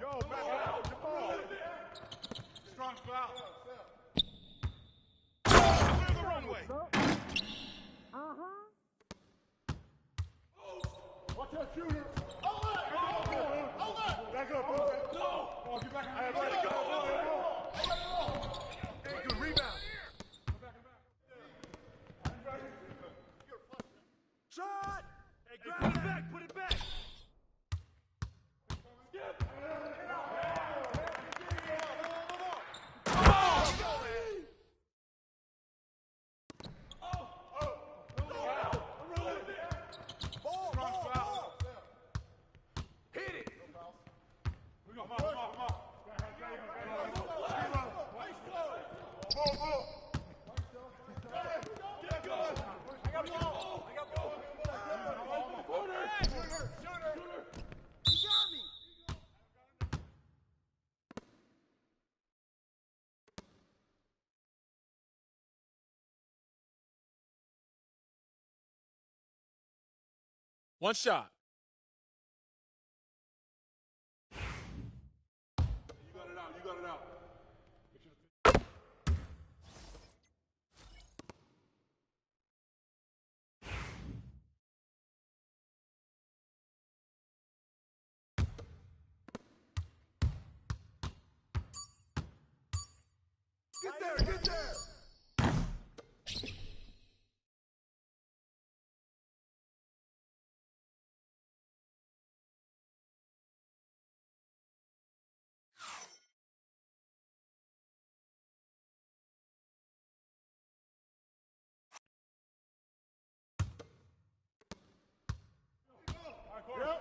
Yo, back out. Jamal. Strong foul. Clear the runway. Watch that shooter. Back up, bro. Oh, get back. Hey, let it go. Good rebound. Shot! Hey, grab it back. Put it back. Skip. One shot. You got it out. You got it out. Get there. Get there. Yep.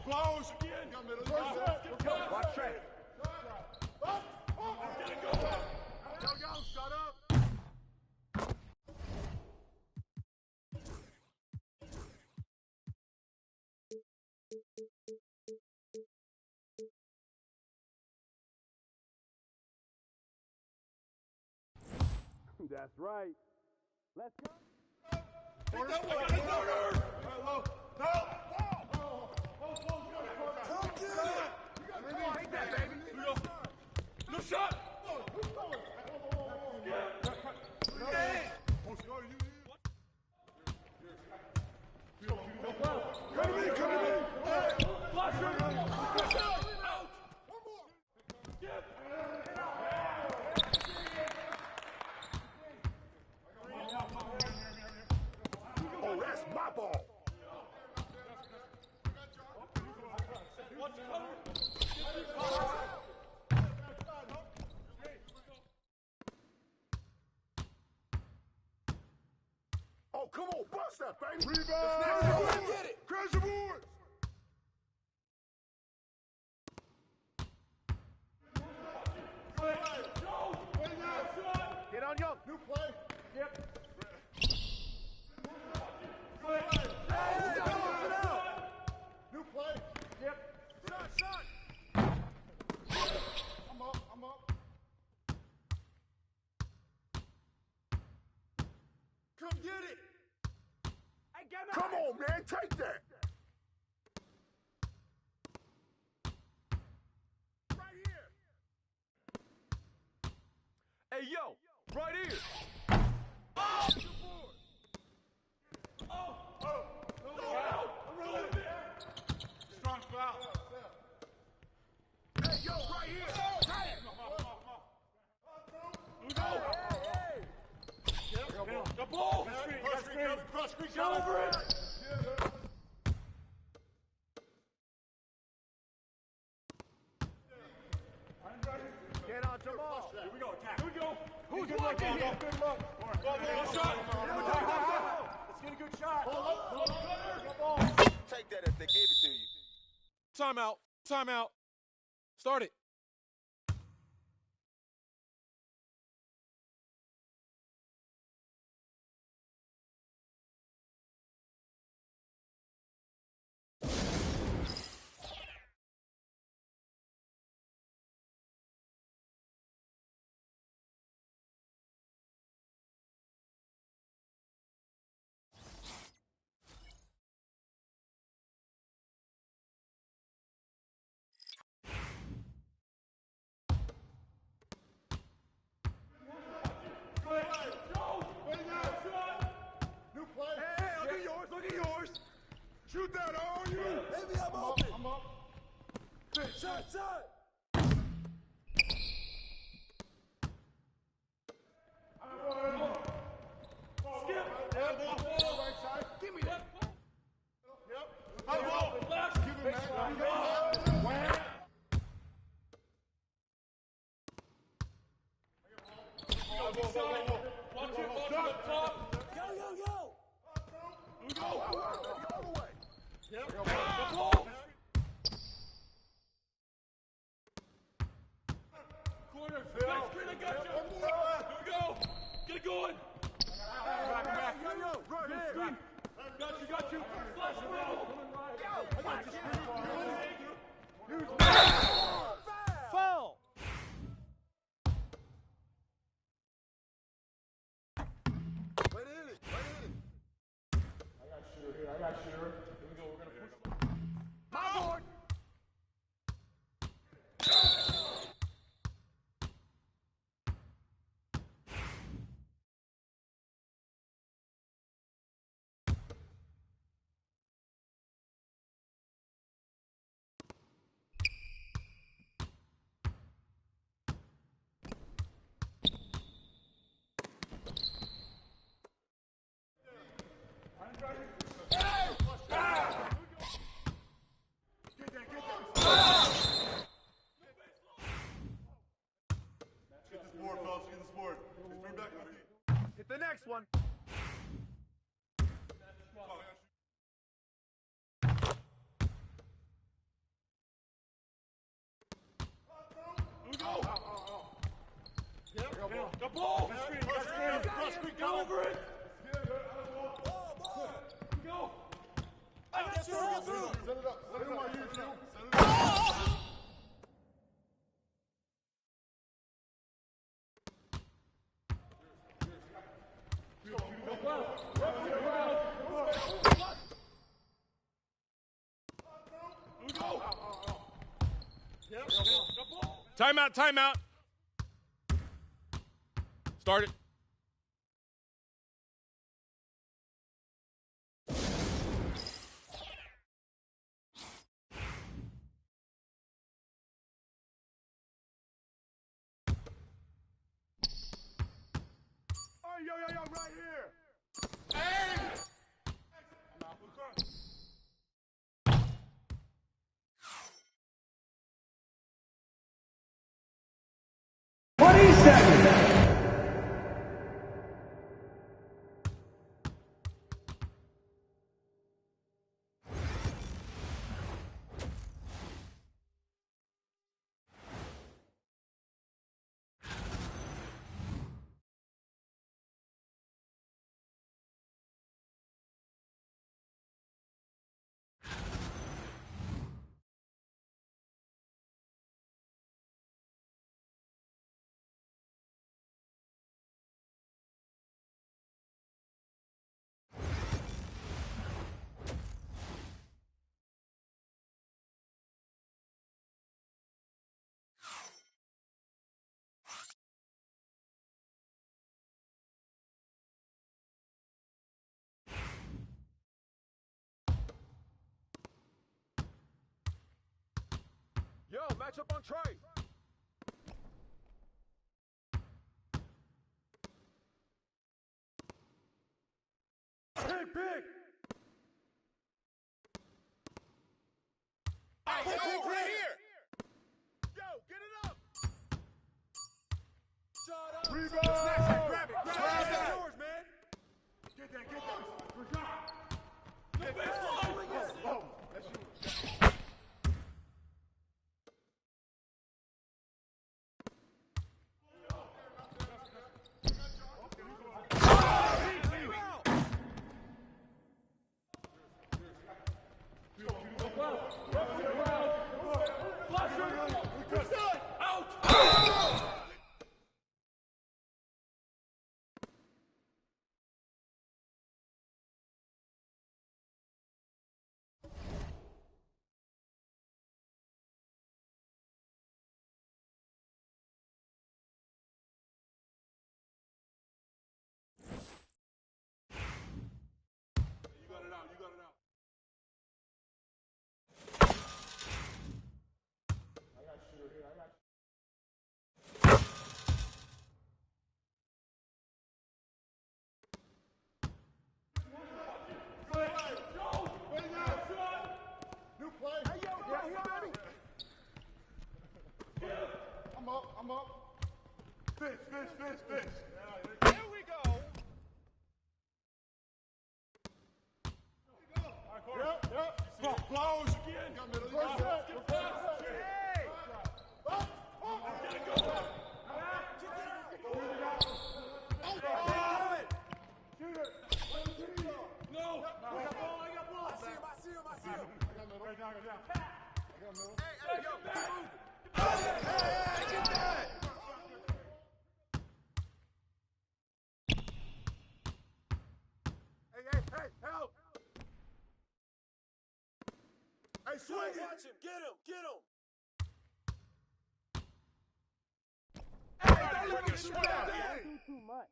Close again. Watch Trey. Yo, shut up. That's right. Let's go. No shot. Oh, that's my ball. Oh, come on, bust that, baby. Rebound. Get it. Crazy boys. Get on, Young. New play. Yep. New play. Yep. Shot. I'm up. Come get it. Come on, man. Take that. Right here. Hey, yo, right here. Strong foul. Hey, yo, right here. The ball. Cross screen, go over it. Get on Jamal. Here we go, attack. Here we go. Who's blocking here? Good luck. Good shot. Let's get a good shot. Take that if they gave it to you. Timeout. Timeout. Start it. with that, are you? Maybe I'm open. I'm up. Shot, shot. Give me that. Yep. Give him that. Watch it up top. Go. Corner, Phil. I got you. Here we go. Get it going. Back. Right. Got you. Flash middle. I got you. Foul. Wait in it. I got shooter. Here we go. We're going to push. My board. Hit the next one. The ball! Go over it! Go! I got you. Roll through. Set it up. Let him use you. Set it up. Timeout. Start it. Yo, right here. Hey! Yo, match up on Trey. Big. Hey, Right here. Yo, get it up. Shot up. Rebound. Grab it. That's yours, man. Get that. For shot. Get that. Oh, that's yours. I'm up. Fish. Here we go. Yep. Close again. First set. Hey! Get it going. Shoot it. No. I got ball. I see him. Right now. I got middle. Hey, yo, back. Hey, get that. Hey, help. Hey, swing it. Watch him. Get him. Hey, don't let him swing it. Too much.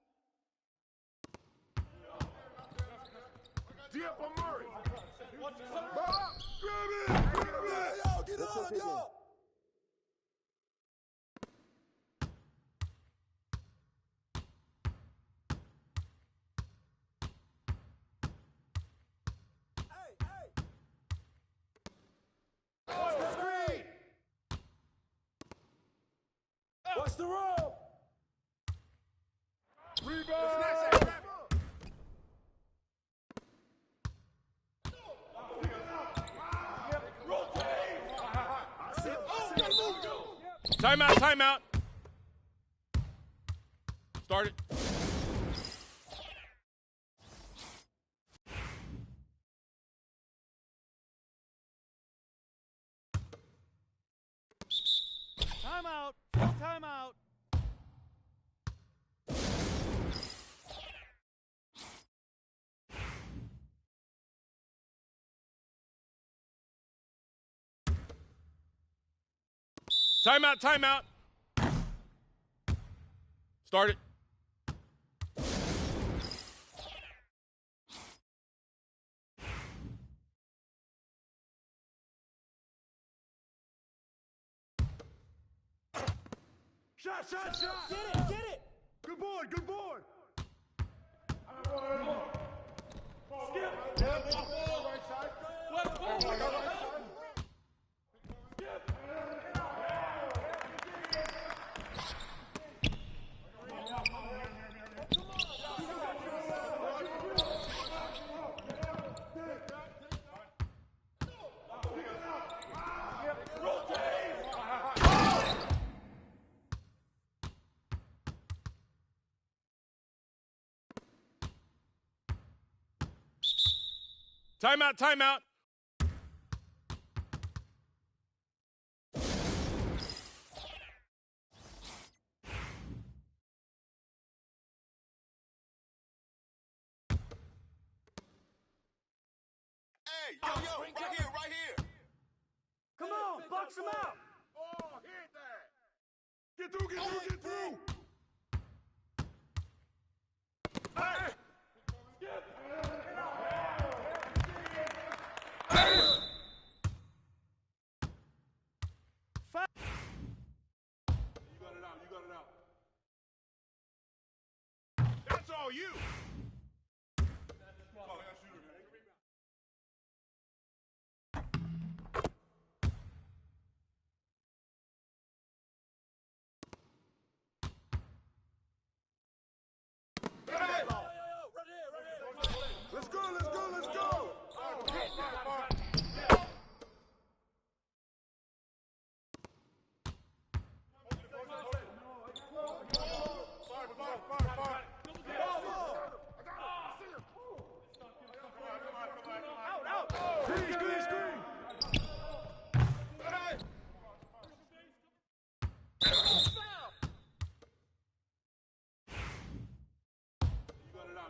D up on Murray. Watch it. Grab it. Yo, get up, yo. Watch the screen. Watch the roll. Rebound. Timeout. Start it. Timeout. Timeout. Start it. Shot. Get it. Good board. Skip. Right side. Left forward. Skip. Timeout. Hey, yo, right here. Come on, box him out. Oh, hit that. Get through. Hey. You got it out. That's all you. Let's go.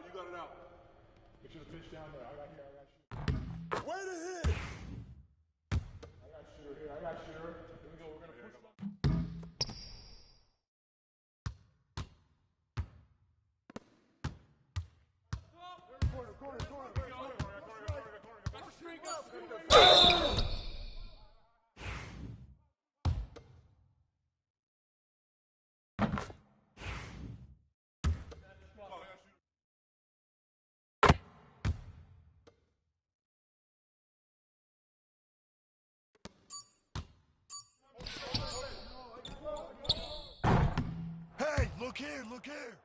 You got it out. Get you the pitch down there. I got you. Way to hit. I got shooter here. Here we go. We're going to push. Corner. Look here, look here.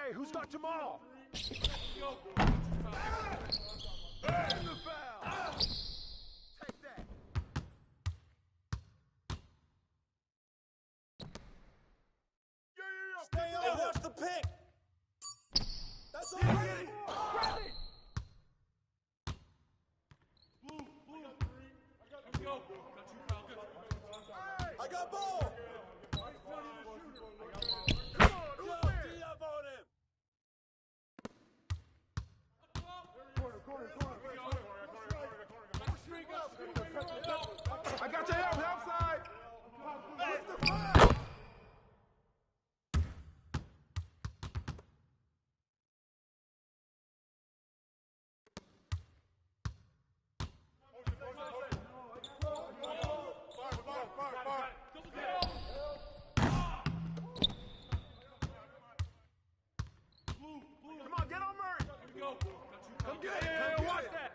Hey, who's got Jamal? Take that. Stay on. Watch the pick. That's all. Grab it. Blue. Let's go. Got you, pal. Good. I got ball. Come on, D up on him. Corner. I got your help side. Come on, get on Murray. Here we go. Come get it. Watch that.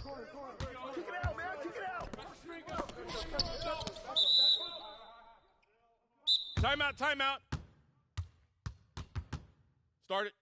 Corner. Kick it out, man. Kick it out. Timeout. Start it.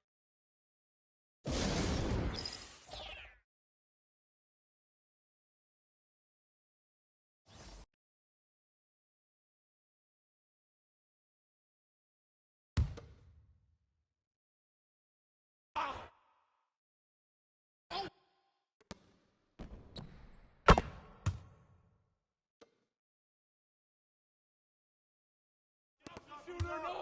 Shooter, no.